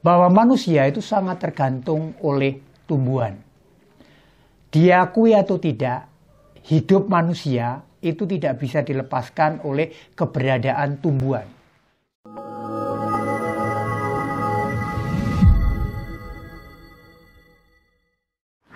bahwa manusia itu sangat tergantung oleh tumbuhan. Diakui atau tidak, hidup manusia itu tidak bisa dilepaskan oleh keberadaan tumbuhan.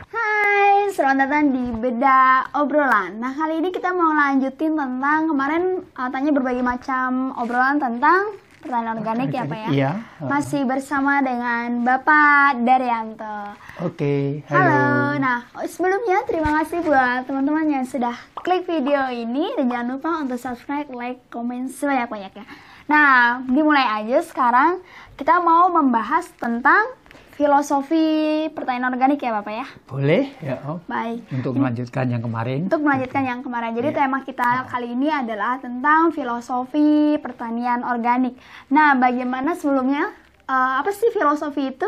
Hai, selamat datang di Beda Obrolan. Nah, kali ini kita mau lanjutin tentang kemarin tanya berbagai macam obrolan tentang pertanian organik ya Pak ya? Iya. Masih bersama dengan Bapak Daryanto. Oke, Halo. Nah, sebelumnya terima kasih buat teman-teman yang sudah klik video ini. Dan jangan lupa untuk subscribe, like, komen sebanyak-banyaknya. Nah, dimulai aja sekarang. Kita mau membahas tentang filosofi pertanian organik ya Bapak ya? Boleh ya Om. Baik. Untuk melanjutkan yang kemarin. Untuk melanjutkan yang kemarin. Jadi tema kita kali ini adalah tentang filosofi pertanian organik. Nah, bagaimana sebelumnya? Apa sih filosofi itu?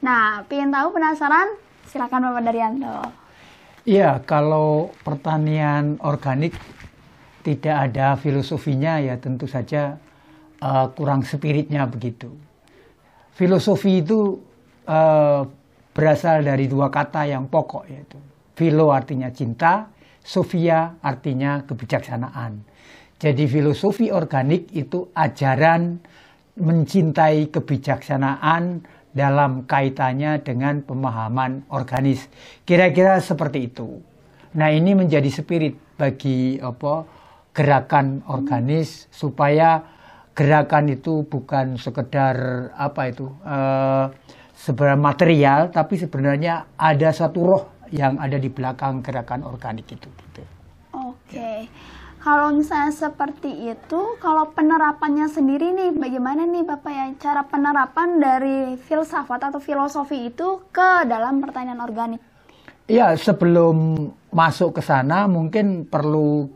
Nah, pengen tahu, penasaran? Silakan Bapak Daryanto. Iya, kalau pertanian organik tidak ada filosofinya ya tentu saja kurang spiritnya begitu. Filosofi itu berasal dari dua kata yang pokok, yaitu philo artinya cinta, sophia artinya kebijaksanaan. Jadi filosofi organik itu ajaran mencintai kebijaksanaan dalam kaitannya dengan pemahaman organis. Kira-kira seperti itu. Nah, ini menjadi spirit bagi gerakan organis, supaya gerakan itu bukan sekedar sebenarnya material, tapi sebenarnya ada satu roh yang ada di belakang gerakan organik itu. Gitu. Oke, kalau misalnya seperti itu, kalau penerapannya sendiri nih, bagaimana nih Bapak ya, cara penerapan dari filsafat atau filosofi itu ke dalam pertanian organik? Ya, sebelum masuk ke sana mungkin perlu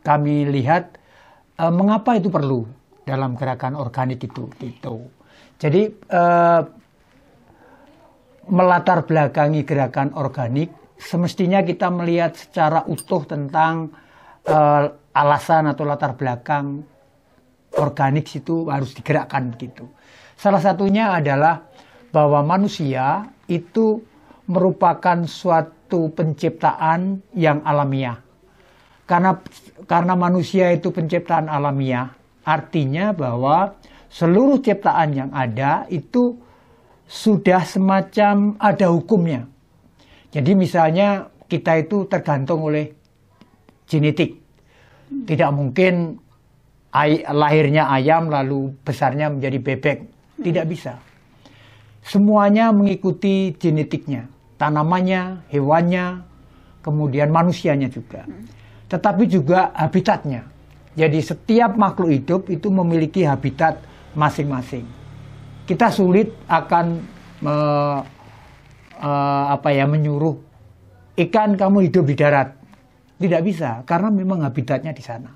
kami lihat mengapa itu perlu dalam gerakan organik itu. Gitu. Jadi melatar belakangi gerakan organik, semestinya kita melihat secara utuh tentang alasan atau latar belakang organik itu harus digerakkan begitu. Salah satunya adalah bahwa manusia itu merupakan suatu penciptaan yang alamiah. Karena manusia itu penciptaan alamiah, artinya bahwa seluruh ciptaan yang ada itu sudah semacam ada hukumnya. Jadi misalnya kita itu tergantung oleh genetik. Tidak mungkin lahirnya ayam lalu besarnya menjadi bebek. Tidak bisa. Semuanya mengikuti genetiknya. Tanamannya, hewannya, kemudian manusianya juga. Tetapi juga habitatnya. Jadi setiap makhluk hidup itu memiliki habitat masing-masing. Kita sulit akan menyuruh ikan kamu hidup di darat. Tidak bisa, karena memang habitatnya di sana.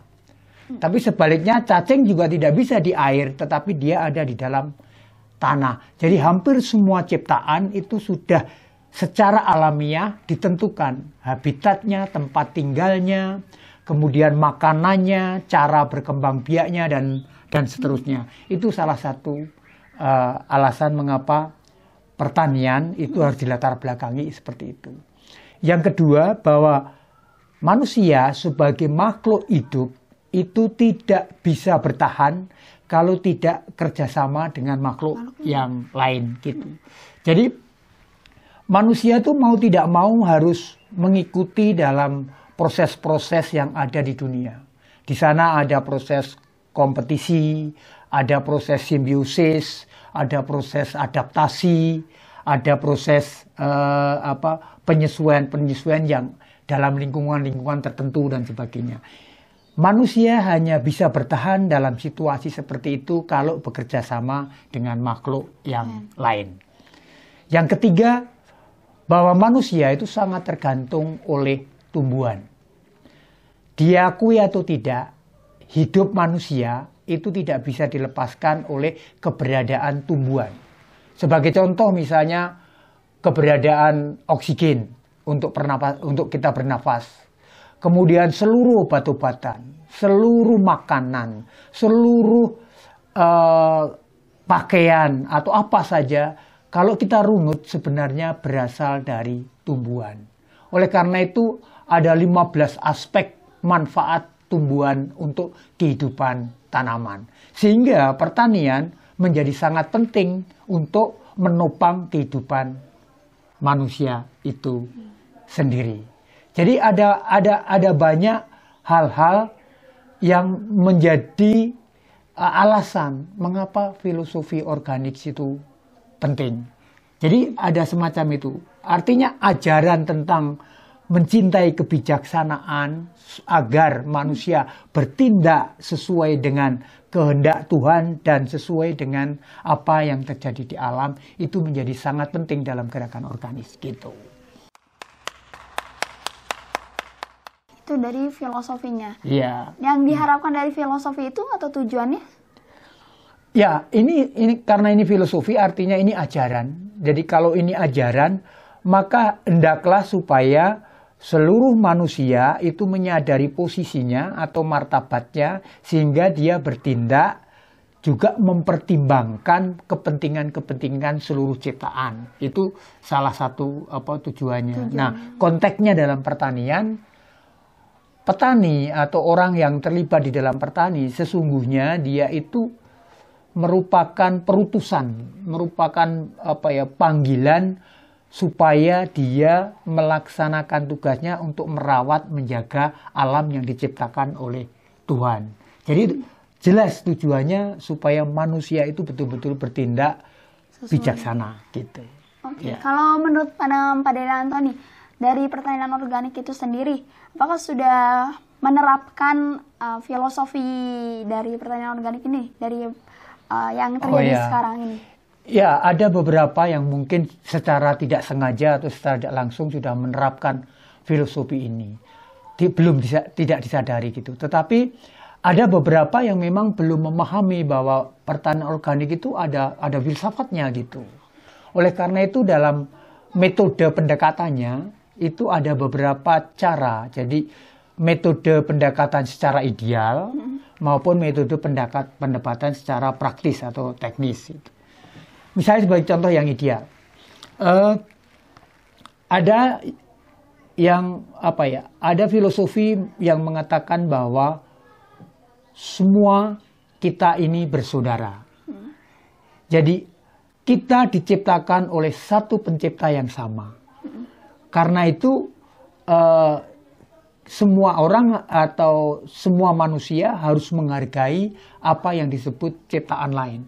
Tapi sebaliknya cacing juga tidak bisa di air, tetapi dia ada di dalam tanah. Jadi hampir semua ciptaan itu sudah secara alamiah ditentukan. Habitatnya, tempat tinggalnya, kemudian makanannya, cara berkembang biaknya, dan seterusnya. Itu salah satu alasan mengapa pertanian itu harus dilatar belakangi seperti itu. Yang kedua, bahwa manusia sebagai makhluk hidup itu tidak bisa bertahan kalau tidak kerjasama dengan makhluk yang lain gitu. Jadi manusia itu mau tidak mau harus mengikuti dalam proses-proses yang ada di dunia. Di sana ada proses kompetisi, ada proses simbiosis, ada proses adaptasi, ada proses penyesuaian yang dalam lingkungan tertentu dan sebagainya. Manusia hanya bisa bertahan dalam situasi seperti itu kalau bekerja sama dengan makhluk yang lain. Yang ketiga, bahwa manusia itu sangat tergantung oleh tumbuhan. Diakui atau tidak, hidup manusia itu tidak bisa dilepaskan oleh keberadaan tumbuhan. Sebagai contoh misalnya keberadaan oksigen untuk kita bernafas. Kemudian seluruh obat-obatan, seluruh makanan, seluruh pakaian atau apa saja, kalau kita runut sebenarnya berasal dari tumbuhan. Oleh karena itu ada 15 aspek manfaat tumbuhan untuk kehidupan tanaman. Sehingga pertanian menjadi sangat penting untuk menopang kehidupan manusia itu sendiri. Jadi ada banyak hal-hal yang menjadi alasan mengapa filosofi organik itu penting. Jadi ada semacam itu. Artinya ajaran tentang mencintai kebijaksanaan agar manusia bertindak sesuai dengan kehendak Tuhan dan sesuai dengan apa yang terjadi di alam itu menjadi sangat penting dalam gerakan organis gitu. Itu dari filosofinya. Iya. Yang diharapkan dari filosofi itu atau tujuannya? Ya, ini karena ini filosofi artinya ini ajaran. Jadi kalau ini ajaran, maka hendaklah supaya seluruh manusia itu menyadari posisinya atau martabatnya sehingga dia bertindak juga mempertimbangkan kepentingan-kepentingan seluruh ciptaan. Itu salah satu tujuannya. Nah, konteksnya dalam pertanian, petani atau orang yang terlibat di dalam pertani sesungguhnya dia itu merupakan perutusan, merupakan panggilan supaya dia melaksanakan tugasnya untuk merawat, menjaga alam yang diciptakan oleh Tuhan. Jadi jelas tujuannya supaya manusia itu betul-betul bertindak bijaksana gitu. Oke. Ya. Kalau menurut pandangan Pak Dede Antoni, dari pertanian organik itu sendiri, apakah sudah menerapkan filosofi dari pertanian organik ini dari yang terjadi sekarang ini? Ya, ada beberapa yang mungkin secara tidak sengaja atau secara tidak langsung sudah menerapkan filosofi ini. Tidak disadari gitu. Tetapi ada beberapa yang memang belum memahami bahwa pertanian organik itu ada filsafatnya gitu. Oleh karena itu dalam metode pendekatannya itu ada beberapa cara. Jadi metode pendekatan secara ideal maupun metode pendekatan secara praktis atau teknis gitu. Misalnya sebagai contoh yang ideal, ada yang ada filosofi yang mengatakan bahwa semua kita ini bersaudara. Jadi kita diciptakan oleh satu pencipta yang sama. Karena itu semua orang atau semua manusia harus menghargai apa yang disebut ciptaan lain.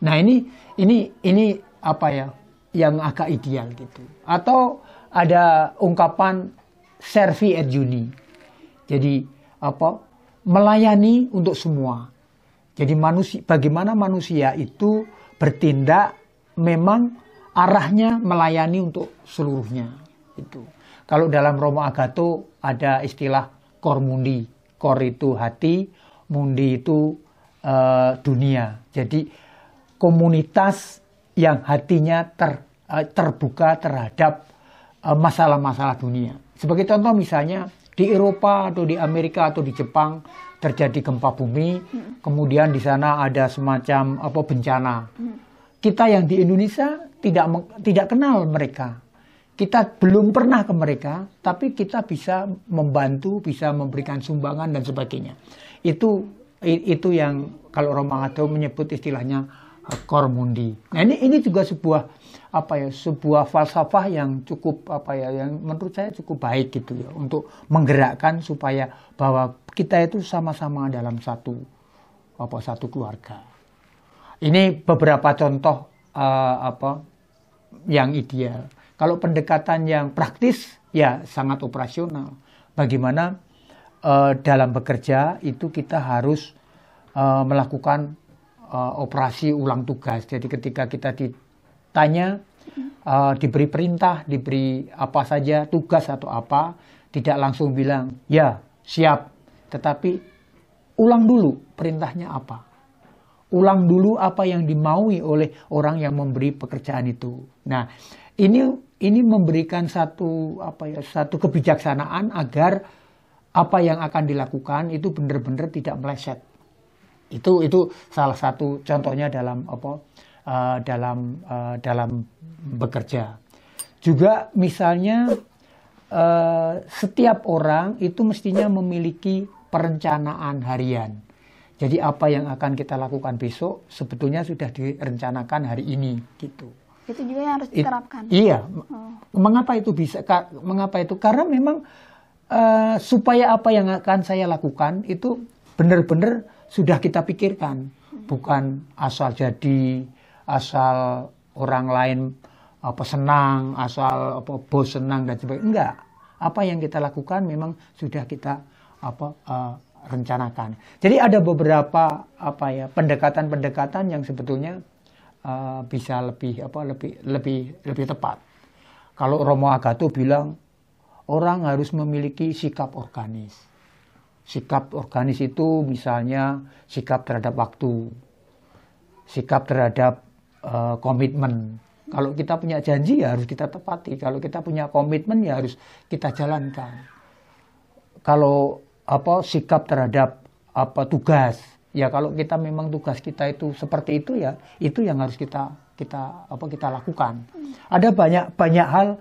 Nah ini yang agak ideal gitu. Atau ada ungkapan servi et juni. Jadi melayani untuk semua. Jadi bagaimana manusia itu bertindak memang arahnya melayani untuk seluruhnya. Itu. Kalau dalam Romo Agato ada istilah cor mundi. Cor itu hati, mundi itu dunia. Jadi komunitas yang hatinya terbuka terhadap masalah-masalah dunia. Sebagai contoh misalnya di Eropa atau di Amerika atau di Jepang terjadi gempa bumi, kemudian di sana ada semacam bencana. Kita yang di Indonesia tidak kenal mereka. Kita belum pernah ke mereka, tapi kita bisa membantu, bisa memberikan sumbangan dan sebagainya. Itu yang kalau Romo Agato menyebut istilahnya cor mundi. Nah ini juga sebuah falsafah yang cukup yang menurut saya cukup baik gitu ya untuk menggerakkan supaya bahwa kita itu sama-sama dalam satu keluarga. Ini beberapa contoh yang ideal. Kalau pendekatan yang praktis ya sangat operasional. Bagaimana dalam bekerja itu kita harus melakukan operasi ulang tugas. Jadi ketika kita ditanya, diberi perintah, diberi apa saja, tugas atau apa, tidak langsung bilang, ya siap. Tetapi ulang dulu perintahnya apa. Ulang dulu apa yang dimaui oleh orang yang memberi pekerjaan itu. Nah, ini memberikan satu kebijaksanaan agar apa yang akan dilakukan itu benar-benar tidak meleset. Itu salah satu contohnya dalam dalam bekerja. Juga misalnya setiap orang itu mestinya memiliki perencanaan harian. Jadi apa yang akan kita lakukan besok sebetulnya sudah direncanakan hari ini gitu. Itu juga yang harus diterapkan. Iya. Mengapa itu bisa? Mengapa itu? Karena memang supaya apa yang akan saya lakukan itu benar-benar sudah kita pikirkan, bukan asal jadi, asal orang lain senang, asal bos senang dan sebagainya. Enggak. Apa yang kita lakukan memang sudah kita rencanakan. Jadi ada beberapa pendekatan-pendekatan yang sebetulnya bisa lebih tepat. Kalau Romo Agato bilang orang harus memiliki sikap organis. Sikap organis itu misalnya sikap terhadap waktu, sikap terhadap komitmen. Kalau kita punya janji ya harus kita tepati. Kalau kita punya komitmen ya harus kita jalankan. Kalau sikap terhadap tugas, ya kalau kita memang tugas kita itu seperti itu ya, itu yang harus kita lakukan. Ada banyak hal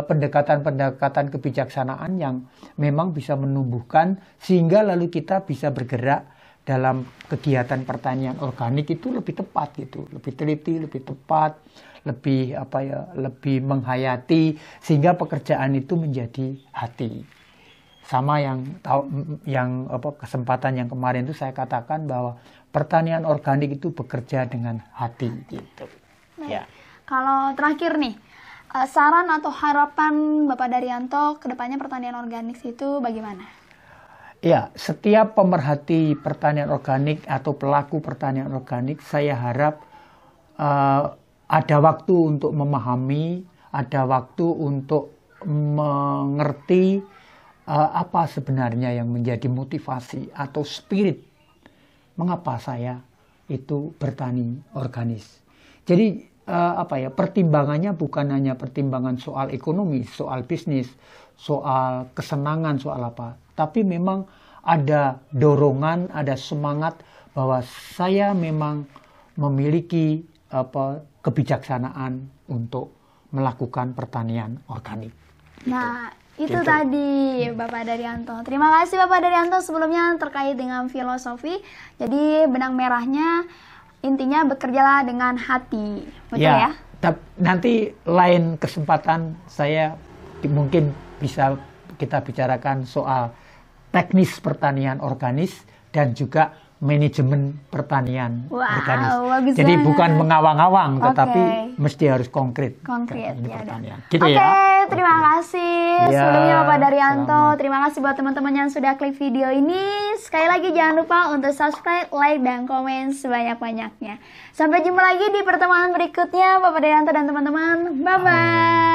pendekatan kebijaksanaan yang memang bisa menumbuhkan sehingga lalu kita bisa bergerak dalam kegiatan pertanian organik itu lebih tepat gitu, lebih teliti, lebih tepat, lebih menghayati sehingga pekerjaan itu menjadi hati. Sama yang kesempatan yang kemarin itu saya katakan bahwa pertanian organik itu bekerja dengan hati gitu. Ya. Kalau terakhir nih, saran atau harapan Bapak Daryanto ke depannya pertanian organik itu bagaimana? Ya, setiap pemerhati pertanian organik atau pelaku pertanian organik, saya harap ada waktu untuk memahami, ada waktu untuk mengerti apa sebenarnya yang menjadi motivasi atau spirit mengapa saya itu bertani organis. Jadi pertimbangannya bukan hanya pertimbangan soal ekonomi, soal bisnis, soal kesenangan, soal apa, tapi memang ada dorongan, ada semangat bahwa saya memang memiliki kebijaksanaan untuk melakukan pertanian organik. Nah, itu tadi Bapak Daryanto. Terima kasih Bapak Daryanto sebelumnya terkait dengan filosofi. Jadi benang merahnya intinya bekerjalah dengan hati. Betul ya? Nanti lain kesempatan saya mungkin bisa kita bicarakan soal teknis pertanian organis dan juga manajemen pertanian organis. Jadi bukan mengawang-awang, tetapi mesti harus konkret. Konkret, ini ya. pertanian. Gitu Oke, ya. terima kasih sebelumnya Bapak Daryanto. Terima kasih buat teman-teman yang sudah klik video ini. Sekali lagi jangan lupa untuk subscribe, like, dan komen sebanyak-banyaknya. Sampai jumpa lagi di pertemuan berikutnya Bapak Daryanto dan teman-teman. Bye-bye.